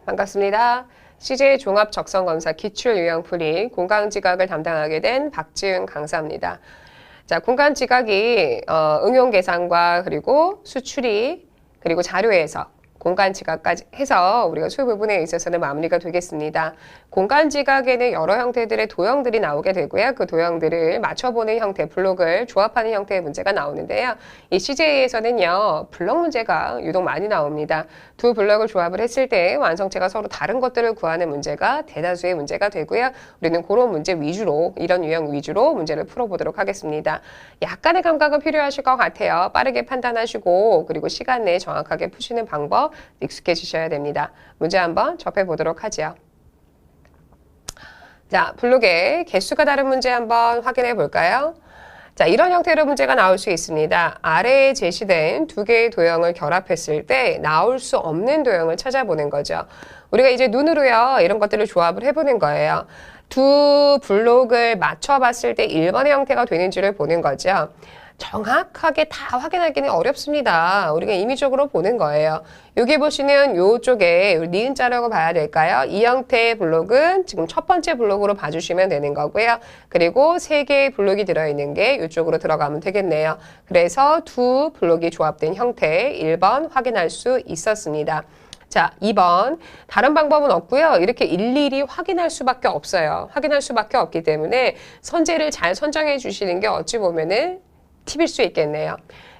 반갑습니다. CJ 종합적성검사 기출유형풀이 공간지각을 담당하게 된 박지은 강사입니다. 자, 공간지각이 응용계산과 그리고 수출이 그리고 자료 해석, 공간지각까지 해서 우리가 수요 부분에 있어서는 마무리가 되겠습니다. 공간지각에는 여러 형태들의 도형들이 나오게 되고요. 그 도형들을 맞춰보는 형태, 블록을 조합하는 형태의 문제가 나오는데요. 이 CJ에서는요, 블록 문제가 유독 많이 나옵니다. 두 블록을 조합을 했을 때 완성체가 서로 다른 것들을 구하는 문제가 대다수의 문제가 되고요. 우리는 그런 문제 위주로, 이런 유형 위주로 문제를 풀어보도록 하겠습니다. 약간의 감각은 필요하실 것 같아요. 빠르게 판단하시고 그리고 시간 내에 정확하게 푸시는 방법 익숙해지셔야 됩니다. 문제 한번 접해보도록 하죠. 자, 블록의 개수가 다른 문제 한번 확인해 볼까요? 자, 이런 형태로 문제가 나올 수 있습니다. 아래에 제시된 두 개의 도형을 결합했을 때 나올 수 없는 도형을 찾아보는 거죠. 우리가 이제 눈으로요, 이런 것들을 조합을 해보는 거예요. 두 블록을 맞춰봤을 때 1번의 형태가 되는지를 보는 거죠. 정확하게 다 확인하기는 어렵습니다. 우리가 임의적으로 보는 거예요. 여기 보시는 이쪽에 니은자라고 봐야 될까요? 이 형태의 블록은 지금 첫 번째 블록으로 봐주시면 되는 거고요. 그리고 세 개의 블록이 들어있는 게 이쪽으로 들어가면 되겠네요. 그래서 두 블록이 조합된 형태 1번 확인할 수 있었습니다. 자, 2번. 다른 방법은 없고요. 이렇게 일일이 확인할 수밖에 없어요. 확인할 수밖에 없기 때문에 선재를 잘 선정해 주시는 게 어찌 보면은 팁일 수 있겠네요.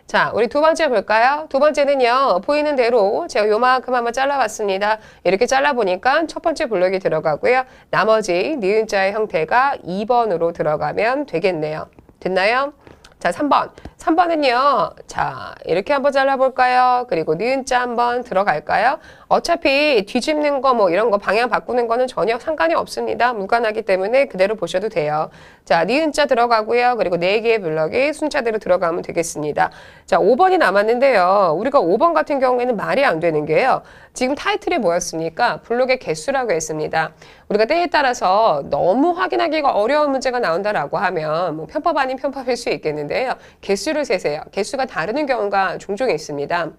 자, 우리 두 번째 볼까요? 두 번째는요, 보이는 대로 제가 요만큼 한번 잘라봤습니다. 이렇게 잘라보니까 첫 번째 블록이 들어가고요. 나머지 니은자의 형태가 2번으로 들어가면 되겠네요. 됐나요? 자, 3번. 3번은요, 자, 이렇게 한번 잘라볼까요? 그리고 니은자 한번 들어갈까요? 어차피 뒤집는 거 뭐 이런 거 방향 바꾸는 거는 전혀 상관이 없습니다. 무관하기 때문에 그대로 보셔도 돼요. 자, 니은자 들어가고요. 그리고 4개의 블럭이 순차대로 들어가면 되겠습니다. 자, 5번이 남았는데요. 우리가 5번 같은 경우에는 말이 안 되는 게요. 지금 타이틀이 뭐였습니까? 블록의 개수라고 했습니다. 우리가 때에 따라서 너무 확인하기가 어려운 문제가 나온다라고 하면 뭐 편법 아닌 편법일 수 있겠는데요. 개수를 세세요. 개수가 다르는 경우가 종종 있습니다.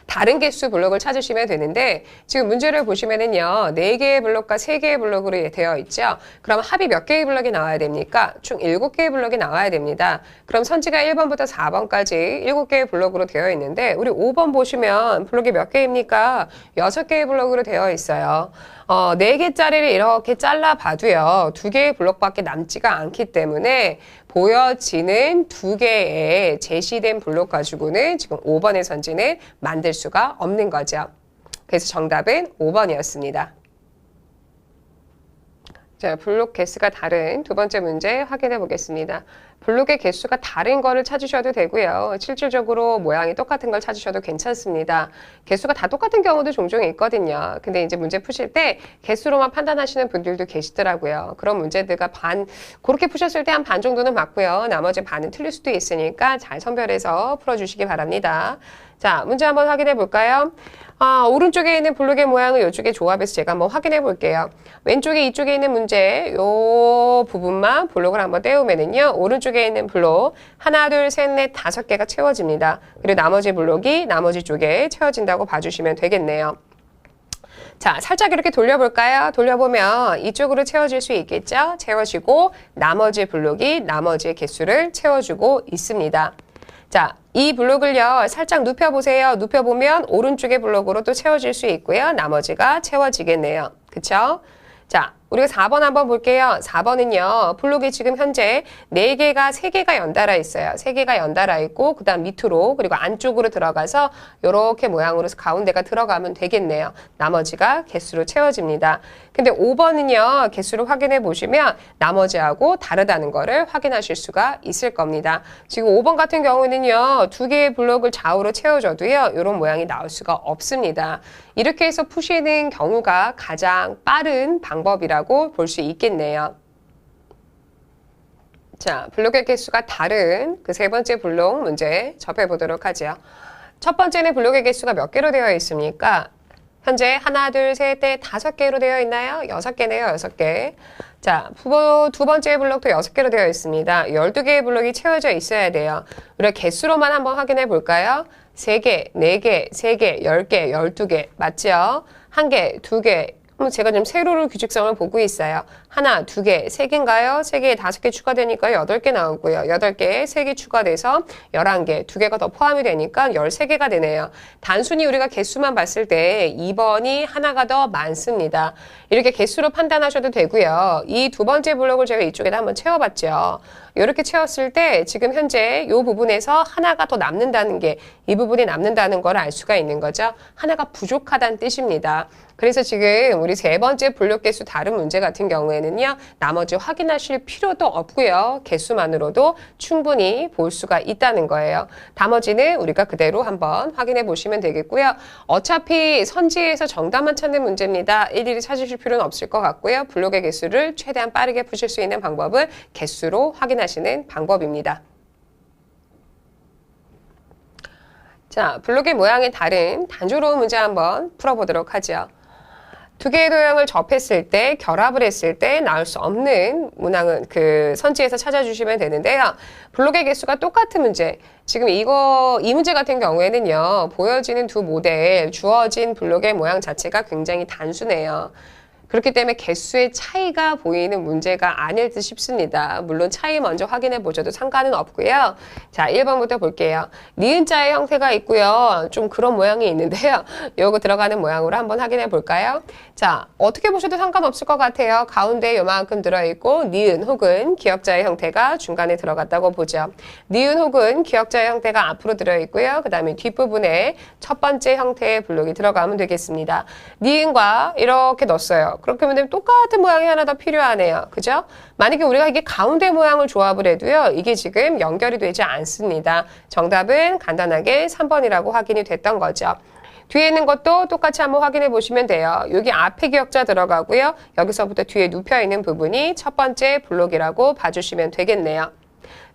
다른 개수 블록을 찾으시면 되는데 지금 문제를 보시면은요. 4개의 블록과 3개의 블록으로 되어 있죠. 그럼 합이 몇 개의 블록이 나와야 됩니까? 총 7개의 블록이 나와야 됩니다. 그럼 선지가 1번부터 4번까지 7개의 블록으로 되어 있는데 우리 5번 보시면 블록이 몇 개입니까? 6개의 블록으로 되어 있어요. 4개짜리를 이렇게 잘라봐도요. 2개의 블록밖에 남지가 않기 때문에 보여지는 2개의 제시된 블록 가지고는 지금 5번의 선지는 만들 수가 없는 거죠. 그래서 정답은 5번이었습니다. 자, 블록 개수가 다른 두 번째 문제 확인해 보겠습니다. 블록의 개수가 다른 거를 찾으셔도 되고요. 실질적으로 모양이 똑같은 걸 찾으셔도 괜찮습니다. 개수가 다 똑같은 경우도 종종 있거든요. 근데 이제 문제 푸실 때 개수로만 판단하시는 분들도 계시더라고요. 그런 문제들과 그렇게 푸셨을 때 한 반 정도는 맞고요. 나머지 반은 틀릴 수도 있으니까 잘 선별해서 풀어주시기 바랍니다. 자, 문제 한번 확인해 볼까요? 오른쪽에 있는 블록의 모양을 이쪽에 조합해서 제가 한번 확인해 볼게요. 왼쪽에 이쪽에 있는 문제, 요 부분만 블록을 한번 떼우면은요, 오른쪽에 있는 블록, 하나, 둘, 셋, 넷, 5개가 채워집니다. 그리고 나머지 블록이 나머지 쪽에 채워진다고 봐주시면 되겠네요. 자, 살짝 이렇게 돌려볼까요? 돌려보면 이쪽으로 채워질 수 있겠죠? 채워지고 나머지 블록이 나머지의 개수를 채워주고 있습니다. 자, 이 블록을요, 살짝 눕혀보세요. 눕혀보면 오른쪽의 블록으로 또 채워질 수 있고요. 나머지가 채워지겠네요. 그쵸? 자, 우리가 4번 한번 볼게요. 4번은요, 블록이 지금 현재 4개가, 3개가 연달아 있어요. 3개가 연달아 있고, 그 다음 밑으로, 그리고 안쪽으로 들어가서 이렇게 모양으로 가운데가 들어가면 되겠네요. 나머지가 개수로 채워집니다. 근데 5번은요, 개수를 확인해 보시면 나머지하고 다르다는 거를 확인하실 수가 있을 겁니다. 지금 5번 같은 경우는요, 2개의 블록을 좌우로 채워줘도요, 이런 모양이 나올 수가 없습니다. 이렇게 해서 푸시는 경우가 가장 빠른 방법이라고 볼 수 있겠네요. 자, 블록의 개수가 다른 그 세 번째 블록 문제 접해보도록 하죠. 첫 번째는 블록의 개수가 몇 개로 되어 있습니까? 현재 하나, 둘, 셋, 넷, 5개로 되어 있나요? 6개네요, 6개. 자, 두 번째 블록도 6개로 되어 있습니다. 12개의 블록이 채워져 있어야 돼요. 우리가 개수로만 한번 확인해 볼까요? 3개, 4개, 3개, 10개, 12개. 맞죠? 한 개, 두 개. 제가 지금 세로로 규칙성을 보고 있어요. 하나, 두 개, 세 개인가요? 세 개에 다섯 개 추가되니까 8개 나오고요. 8개에 세 개 추가돼서 11개, 두 개가 더 포함이 되니까 13개가 되네요. 단순히 우리가 개수만 봤을 때 2번이 하나가 더 많습니다. 이렇게 개수로 판단하셔도 되고요. 이 두 번째 블록을 제가 이쪽에다 한번 채워봤죠. 이렇게 채웠을 때 지금 현재 이 부분에서 하나가 더 남는다는 게 이 부분이 남는다는 걸 알 수가 있는 거죠. 하나가 부족하다는 뜻입니다. 그래서 지금 우리 세 번째 블록 개수 다른 문제 같은 경우에는요. 나머지 확인하실 필요도 없고요. 개수만으로도 충분히 볼 수가 있다는 거예요. 나머지는 우리가 그대로 한번 확인해 보시면 되겠고요. 어차피 선지에서 정답만 찾는 문제입니다. 일일이 찾으실 필요는 없을 것 같고요. 블록의 개수를 최대한 빠르게 푸실 수 있는 방법은 개수로 확인하시는 방법입니다. 자, 블록의 모양이 다른 단조로운 문제 한번 풀어보도록 하죠. 두 개의 도형을 접했을 때, 결합을 했을 때 나올 수 없는 문항은 그 선지에서 찾아주시면 되는데요. 블록의 개수가 똑같은 문제. 지금 이 문제 같은 경우에는요, 보여지는 두 모델, 주어진 블록의 모양 자체가 굉장히 단순해요. 그렇기 때문에 개수의 차이가 보이는 문제가 아닐 듯 싶습니다. 물론 차이 먼저 확인해 보셔도 상관은 없고요. 자, 1번부터 볼게요. 니은자의 형태가 있고요. 좀 그런 모양이 있는데요. 요거 들어가는 모양으로 한번 확인해 볼까요? 자, 어떻게 보셔도 상관없을 것 같아요. 가운데 요만큼 들어있고 니은 혹은 기역자의 형태가 중간에 들어갔다고 보죠. 니은 혹은 기역자의 형태가 앞으로 들어있고요. 그 다음에 뒷부분에 첫 번째 형태의 블록이 들어가면 되겠습니다. 니은과 이렇게 넣었어요. 그렇게 하면 똑같은 모양이 하나 더 필요하네요. 그죠? 만약에 우리가 이게 가운데 모양을 조합을 해도요. 이게 지금 연결이 되지 않습니다. 정답은 간단하게 3번이라고 확인이 됐던 거죠. 뒤에 있는 것도 똑같이 한번 확인해 보시면 돼요. 여기 앞에 기역자 들어가고요. 여기서부터 뒤에 눕혀있는 부분이 첫 번째 블록이라고 봐주시면 되겠네요.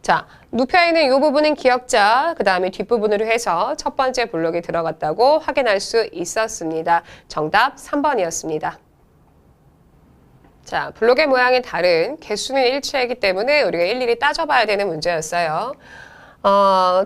자, 눕혀있는 이 부분은 기역자, 그 다음에 뒷부분으로 해서 첫 번째 블록이 들어갔다고 확인할 수 있었습니다. 정답 3번이었습니다. 자, 블록의 모양이 다른 개수는 일치하기 때문에 우리가 일일이 따져봐야 되는 문제였어요.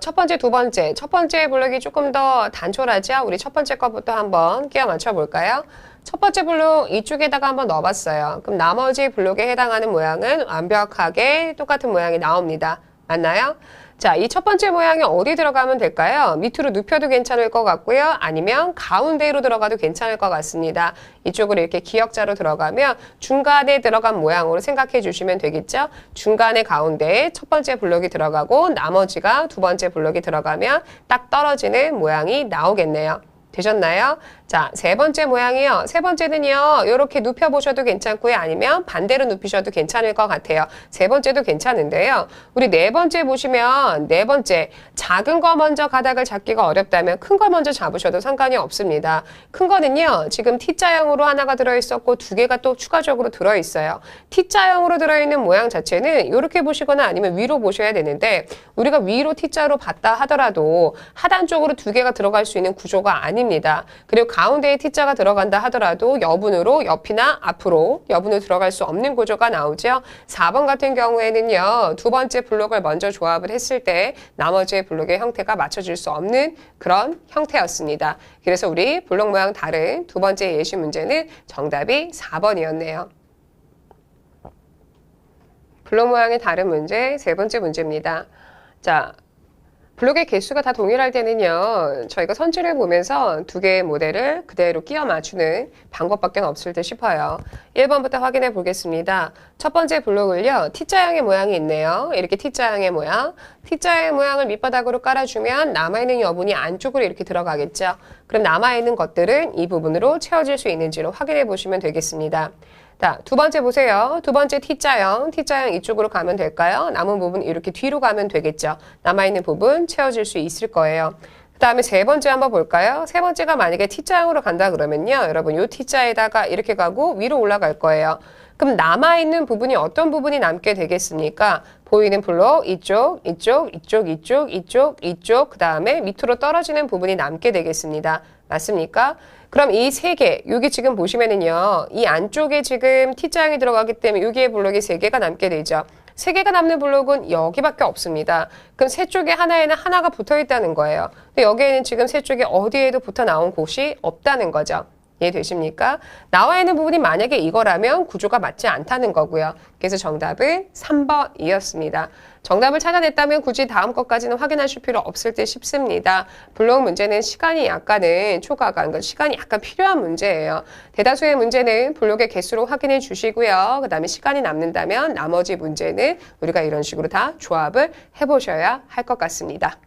첫 번째, 두 번째. 첫 번째 블록이 조금 더 단촐하죠? 우리 첫 번째 것부터 한번 끼워 맞춰 볼까요? 첫 번째 블록 이쪽에다가 한번 넣어봤어요. 그럼 나머지 블록에 해당하는 모양은 완벽하게 똑같은 모양이 나옵니다. 맞나요? 자, 이 첫 번째 모양이 어디 들어가면 될까요? 밑으로 눕혀도 괜찮을 것 같고요. 아니면 가운데로 들어가도 괜찮을 것 같습니다. 이쪽으로 이렇게 기역자로 들어가면 중간에 들어간 모양으로 생각해 주시면 되겠죠? 중간에 가운데에 첫 번째 블록이 들어가고 나머지가 두 번째 블록이 들어가면 딱 떨어지는 모양이 나오겠네요. 되셨나요? 자, 세 번째 모양이요. 세 번째는요. 이렇게 눕혀보셔도 괜찮고요. 아니면 반대로 눕히셔도 괜찮을 것 같아요. 세 번째도 괜찮은데요. 우리 네 번째 보시면 네 번째 작은 거 먼저 가닥을 잡기가 어렵다면 큰 거 먼저 잡으셔도 상관이 없습니다. 큰 거는요. 지금 T자형으로 하나가 들어있었고 두 개가 또 추가적으로 들어있어요. T자형으로 들어있는 모양 자체는 이렇게 보시거나 아니면 위로 보셔야 되는데 우리가 위로 T자로 봤다 하더라도 하단 쪽으로 두 개가 들어갈 수 있는 구조가 아닙니다. 그리고 가운데에 T자가 들어간다 하더라도 여분으로 옆이나 앞으로 여분으로 들어갈 수 없는 구조가 나오죠. 4번 같은 경우에는요. 두 번째 블록을 먼저 조합을 했을 때 나머지 블록의 형태가 맞춰질 수 없는 그런 형태였습니다. 그래서 우리 블록 모양 다른 두 번째 예시 문제는 정답이 4번이었네요. 블록 모양이 다른 문제 세 번째 문제입니다. 자, 블록의 개수가 다 동일할 때는요. 저희가 선지를 보면서 두 개의 모델을 그대로 끼워 맞추는 방법밖에 없을 듯 싶어요. 1번부터 확인해 보겠습니다. 첫 번째 블록을요. T자형의 모양이 있네요. 이렇게 T자형의 모양. T자형의 모양을 밑바닥으로 깔아주면 남아있는 여분이 안쪽으로 이렇게 들어가겠죠. 그럼 남아있는 것들은 이 부분으로 채워질 수 있는지를 확인해 보시면 되겠습니다. 자, 두 번째 보세요. 두 번째 T자형 이쪽으로 가면 될까요? 남은 부분 이렇게 뒤로 가면 되겠죠. 남아있는 부분 채워질 수 있을 거예요. 그 다음에 세 번째 한번 볼까요? 세 번째가 만약에 T자형으로 간다 그러면요. 여러분 요 T자에다가 이렇게 가고 위로 올라갈 거예요. 그럼 남아있는 부분이 어떤 부분이 남게 되겠습니까? 보이는 블록 이쪽, 그 다음에 밑으로 떨어지는 부분이 남게 되겠습니다. 맞습니까? 그럼 이 세 개, 여기 지금 보시면은요, 이 안쪽에 지금 T자형이 들어가기 때문에 여기에 블록이 세 개가 남게 되죠. 세 개가 남는 블록은 여기밖에 없습니다. 그럼 세 쪽에 하나에는 하나가 붙어 있다는 거예요. 근데 여기에는 지금 세 쪽에 어디에도 붙어 나온 곳이 없다는 거죠. 이해되십니까? 나와 있는 부분이 만약에 이거라면 구조가 맞지 않다는 거고요. 그래서 정답은 3번이었습니다. 정답을 찾아냈다면 굳이 다음 것까지는 확인하실 필요 없을 듯 싶습니다. 블록 문제는 시간이 약간은 초과가, 그러니까 시간이 약간 필요한 문제예요. 대다수의 문제는 블록의 개수로 확인해 주시고요. 그 다음에 시간이 남는다면 나머지 문제는 우리가 이런 식으로 다 조합을 해보셔야 할 것 같습니다.